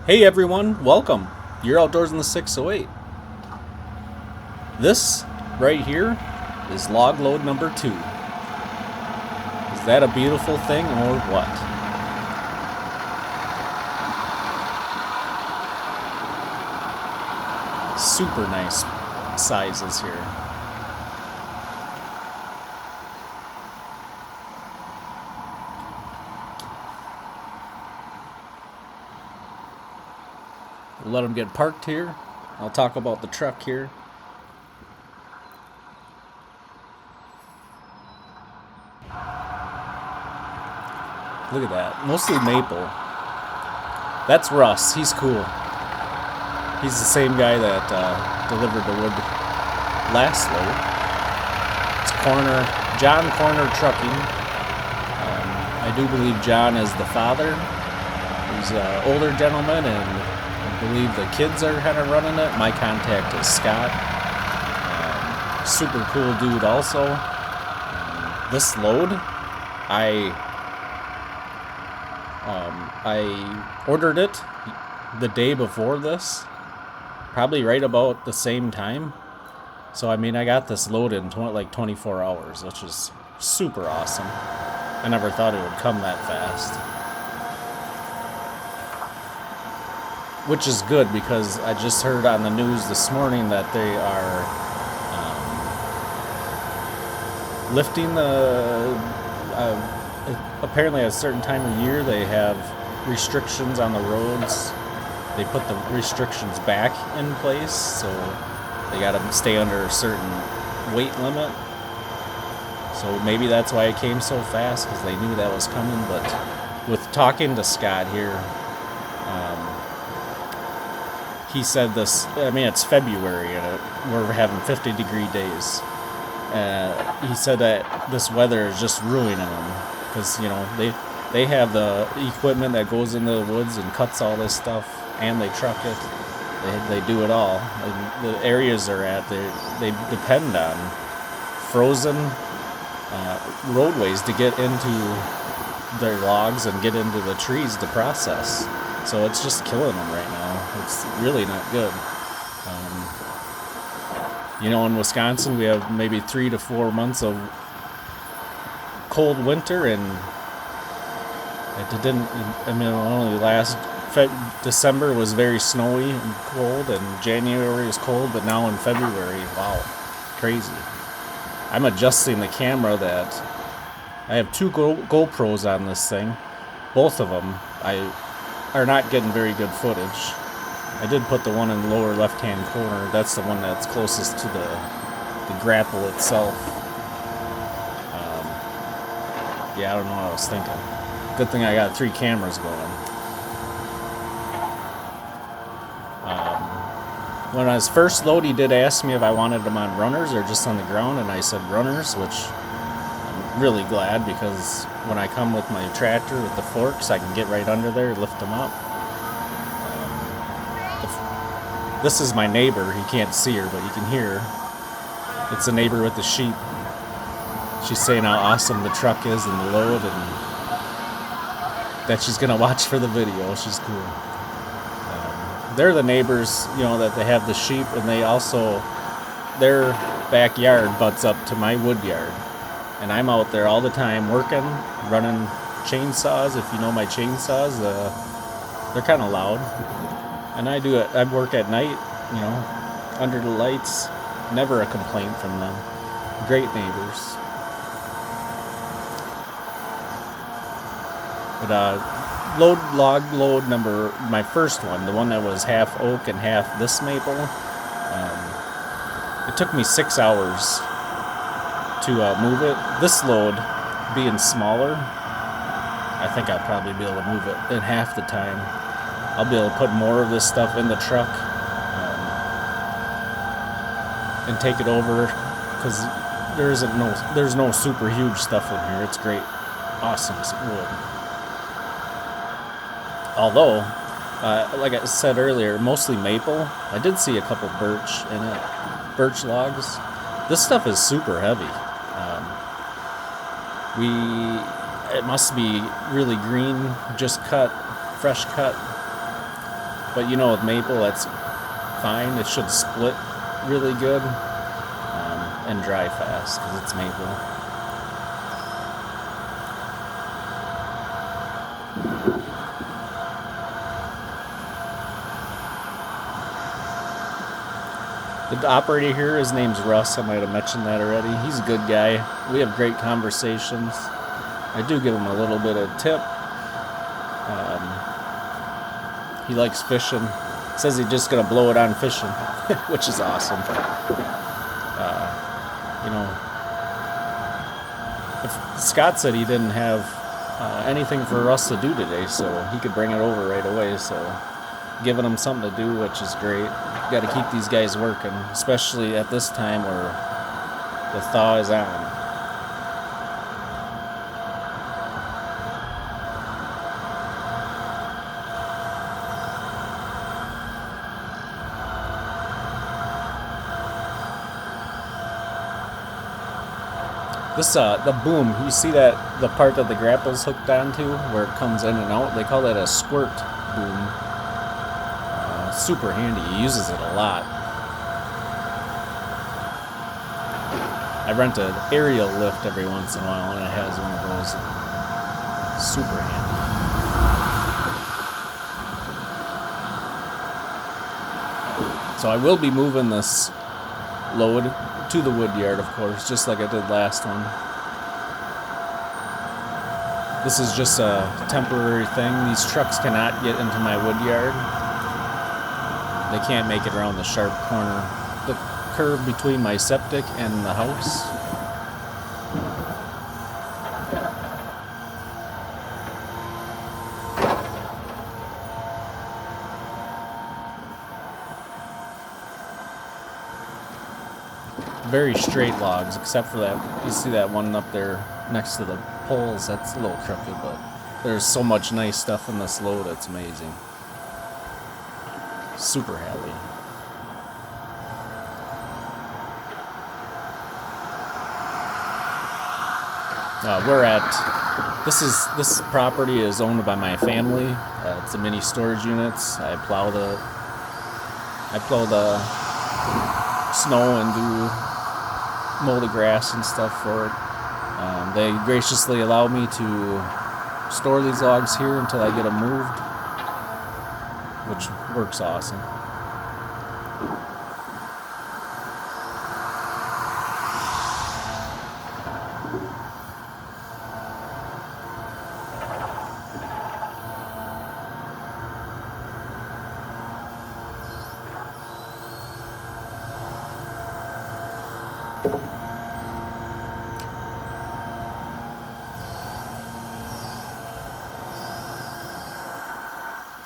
Hey everyone, welcome. You're outdoors in the 608. This right here is log load number 2. Is that a beautiful thing or what? Super nice sizes here. We'll let them get parked here. I'll talk about the truck here. Look at that. Mostly maple. That's Russ. He's cool. He's the same guy that delivered the wood last load. It's John Corner Trucking. I do believe John is the father. He's an older gentleman, and I believe the kids are kind of running it. My contact is Scott. Super cool dude also. This load, I ordered it the day before this, probably right about the same time. So I mean, I got this load in like 24 hours, which is super awesome. I never thought it would come that fast. Which is good, because I just heard on the news this morning that they are lifting the... apparently at a certain time of year they have restrictions on the roads. They put the restrictions back in place, so they got to stay under a certain weight limit. So maybe that's why it came so fast, because they knew that was coming. But with talking to Scott here, he said this, I mean, it's February and we're having 50-degree days. He said that this weather is just ruining them, because, you know, they have the equipment that goes into the woods and cuts all this stuff, and they truck it. They do it all. And the areas they're at, they depend on frozen roadways to get into their logs and get into the trees to process. So it's just killing them right now. It's really not good. You know, in Wisconsin, we have maybe 3 to 4 months of cold winter, and it didn't, I mean, only last December was very snowy and cold, and January was cold, but now in February, wow, crazy. I'm adjusting the camera that I have 2 GoPros on this thing. Both of them are not getting very good footage. I did put the one in the lower left-hand corner. That's the one that's closest to the grapple itself. Yeah, I don't know what I was thinking. Good thing I got 3 cameras going. When I was first load, he did ask me if I wanted them on runners or just on the ground, and I said runners, which I'm really glad, because when I come with my tractor with the forks, I can get right under there, lift them up. This is my neighbor. He can't see her, but you can hear her. It's a neighbor with the sheep. She's saying how awesome the truck is and the load, and that she's going to watch for the video. She's cool. They're the neighbors, you know, that they have the sheep, and they also, their backyard butts up to my wood yard. And I'm out there all the time working, running chainsaws. If you know my chainsaws, they're kind of loud. And I work at night, you know, under the lights. Never a complaint from them. Great neighbors. But log load number, my first one, the one that was half oak and half this maple, it took me 6 hours to move it. This load being smaller, I think I'll probably be able to move it in half the time. I'll be able to put more of this stuff in the truck and take it over, because there's no super huge stuff in here. It's great, awesome wood. Although, like I said earlier, mostly maple. I did see a couple birch in it, birch logs. This stuff is super heavy. It must be really green, just cut, fresh cut. But you know, with maple, that's fine. It should split really good and dry fast because it's maple. The operator here, his name's Russ. I might have mentioned that already. He's a good guy. We have great conversations. I do give him a little bit of tip. He likes fishing. Says he's just gonna blow it on fishing, which is awesome. You know, if Scott said he didn't have anything for us to do today, so he could bring it over right away. So giving them something to do, which is great. Got to keep these guys working, especially at this time where the thaw is on. This the boom, you see that the part that the grapple's hooked onto where it comes in and out, they call that a squirt boom. Super handy. He uses it a lot. I rent an aerial lift every once in a while and it has one of those. Super handy. So I will be moving this load to the wood yard, of course, just like I did last one. This is just a temporary thing. These trucks cannot get into my wood yard. They can't make it around the sharp corner, the curve between my septic and the house. Very straight logs, except for that. You see that one up there next to the poles? That's a little crooked, but there's so much nice stuff in this load, it's amazing. Super happy. We're at this property is owned by my family. It's a mini storage units. I plow the snow and mow the grass and stuff for it. They graciously allow me to store these logs here until I get them moved, which works awesome.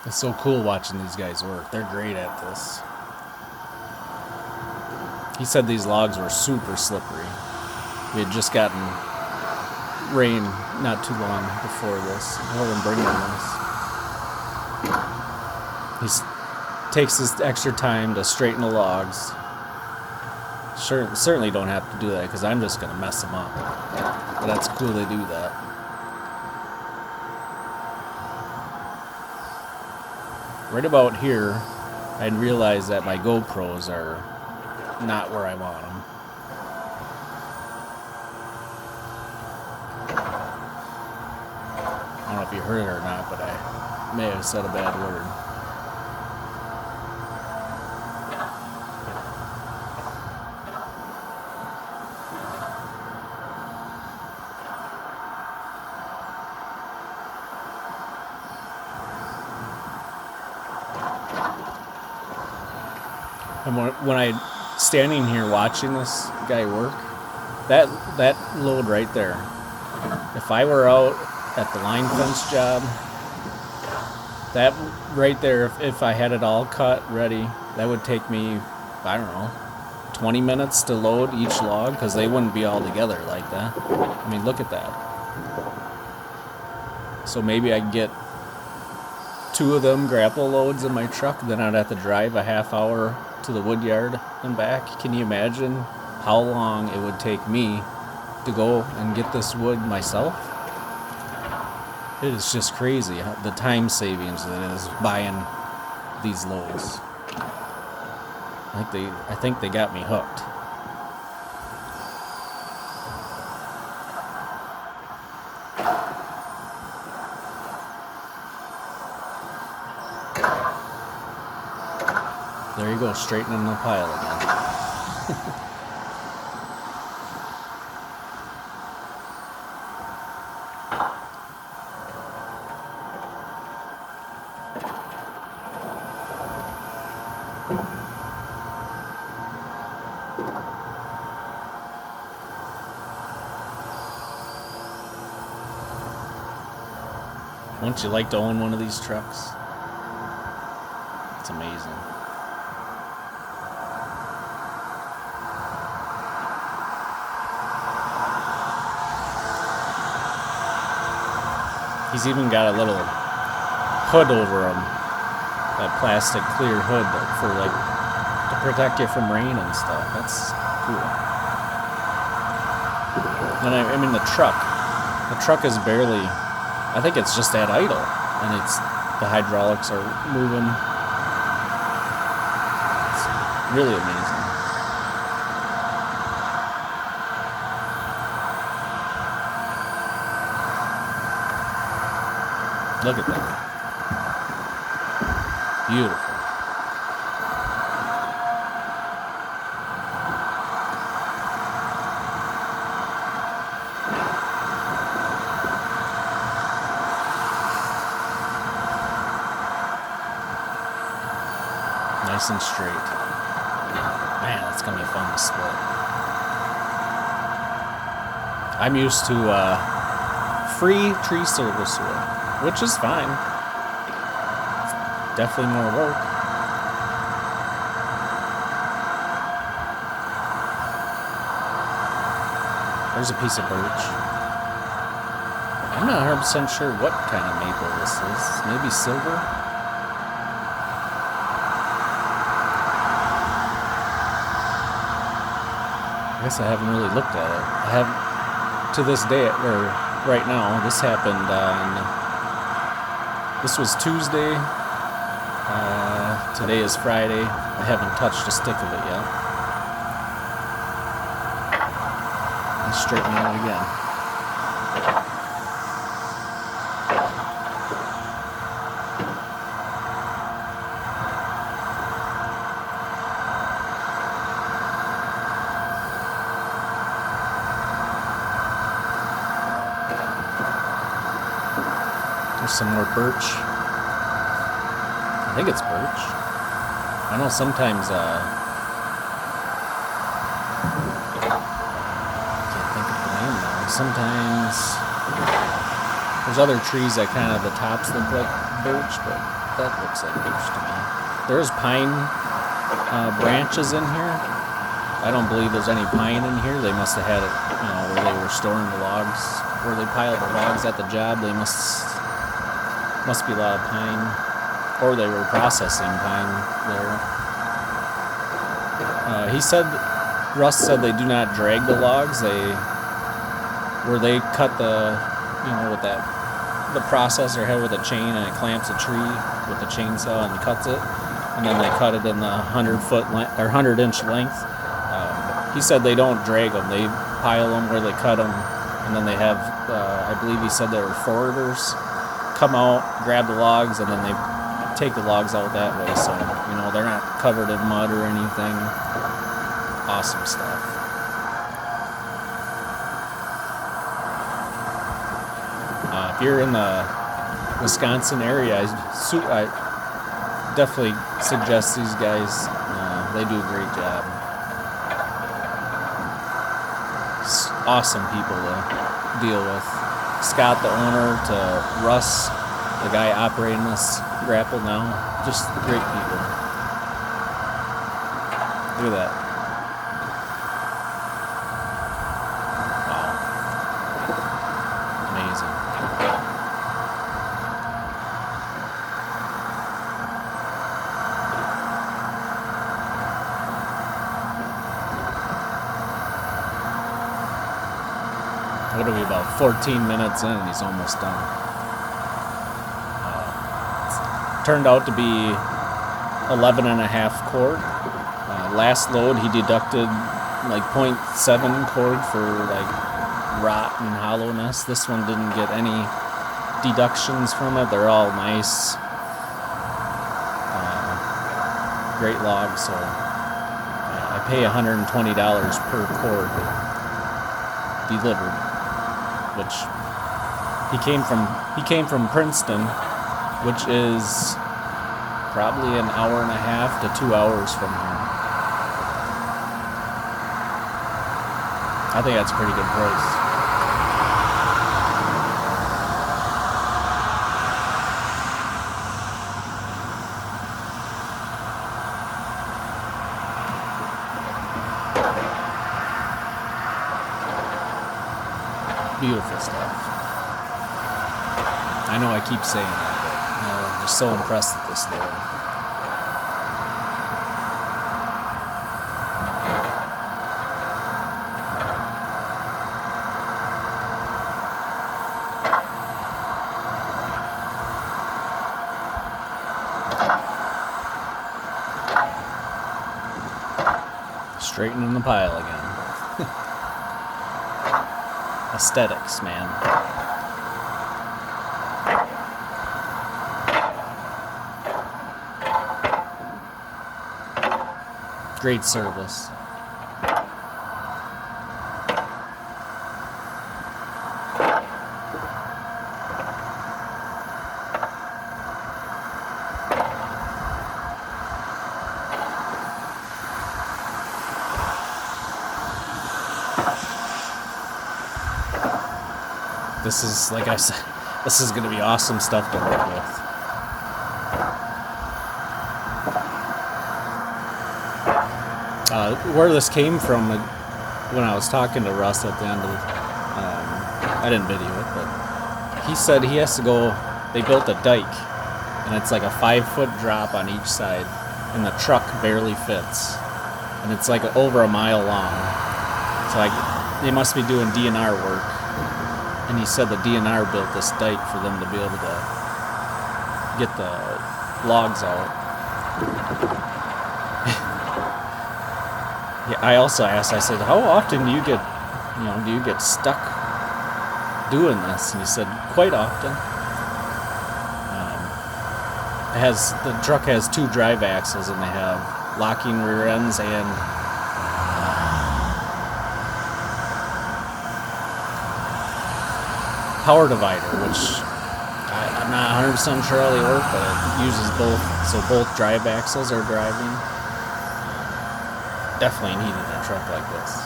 It's so cool watching these guys work. They're great at this. He said these logs were super slippery. We had just gotten rain not too long before him bringing this. He takes this extra time to straighten the logs. Certainly don't have to do that because I'm just going to mess them up. But that's cool they do that. Right about here, I realized that my GoPros are not where I want them. I don't know if you heard it or not, but I may have said a bad word. And when I'm standing here watching this guy work, that load right there, if I were out at the line fence job, that right there, if I had it all cut, ready, that would take me, I don't know, 20 minutes to load each log, because they wouldn't be all together like that. I mean, look at that. So maybe I could get 2 of them grapple loads in my truck, then I'd have to drive a half hour to the wood yard and back. Can you imagine how long it would take me to go and get this wood myself? It is just crazy the time savings that it is buying these loads. I think they got me hooked. There you go, straightening the pile again. Wouldn't you like to own one of these trucks? It's amazing. He's even got a little hood over him, that plastic clear hood for like to protect you from rain and stuff. That's cool. And I mean the truck is barely, I think it's just at idle, and the hydraulics are moving. It's really amazing. Look at that. Beautiful. Nice and straight. Man, that's going to be fun to split. I'm used to free tree service wood, which is fine. It's definitely more work. There's a piece of birch. I'm not 100% sure what kind of maple this is. Maybe silver? I guess I haven't really looked at it. I haven't, to this day, or right now, this happened on, this was Tuesday, today is Friday. I haven't touched a stick of it yet. Let's straighten it out again. There's some more birch. I think it's birch. I know sometimes, I can't think of the name now. Sometimes there's other trees that kind of the tops look like birch, but that looks like birch to me. There's pine branches in here. I don't believe there's any pine in here. They must have had it, where they were storing the logs, where they piled the logs at the job. They must be a lot of pine, or they were processing pine there. Russ said they do not drag the logs. Where they cut with the processor head with a chain, and it clamps a tree with the chainsaw and cuts it, and then they cut it in the 100-inch length. He said they don't drag them; they pile them where they cut them, and then they have, I believe he said there were forwarders come out, grab the logs, and then they take the logs out that way, so they're not covered in mud or anything. Awesome stuff. If you're in the Wisconsin area, I definitely suggest these guys. They do a great job. Awesome people to deal with. Scott, the owner, to Russ, the guy operating this grapple now. Just great people. Look at that. Wow. Amazing. What are we, about 14 minutes in, and he's almost done. Turned out to be 11.5 cord. Last load he deducted like 0.7 cord for like rot and hollowness. This one didn't get any deductions from it. They're all nice, great logs. So I pay $120 per cord delivered, which he came from Princeton, which is probably an hour and a half to 2 hours from here. I think that's a pretty good price. Beautiful stuff. I know I keep saying that, but I'm just so impressed with this load. Straightening the pile again. Aesthetics, man. Great service. This is, like I said, this is going to be awesome stuff to work with. Where this came from, when I was talking to Russ at the end of I didn't video it, but he said he has to go, they built a dike, and it's like a 5-foot drop on each side, and the truck barely fits. And it's like over a mile long. So they must be doing DNR work. And he said the DNR built this dike for them to be able to get the logs out. Yeah, I also asked, I said, how often do you get stuck doing this? And he said, quite often. The truck has 2 drive axles, and they have locking rear ends and power divider, which I'm not 100% sure how they work, but it uses both, so both drive axles are driving. Definitely needed a truck like this.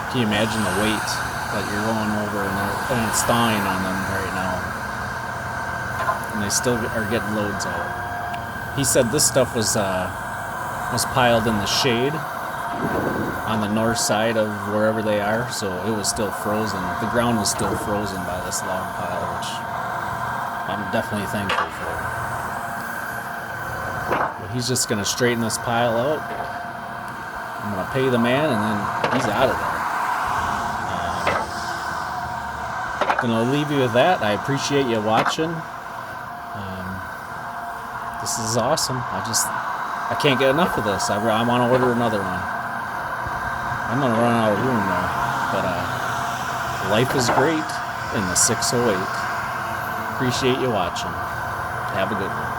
Can you imagine the weight that you're going over, and it's thawing on them right now, and they still are getting loads out. He said this stuff was piled in the shade on the north side of wherever they are, so it was still frozen. The ground was still frozen by this log pile, which I'm definitely thankful for. But he's just going to straighten this pile out. I'm going to pay the man, and then he's out of there. Going to leave you with that. I appreciate you watching. This is awesome. I can't get enough of this. I want to order another one. I'm going to run out of room though, but life is great in the 608. Appreciate you watching. Have a good one.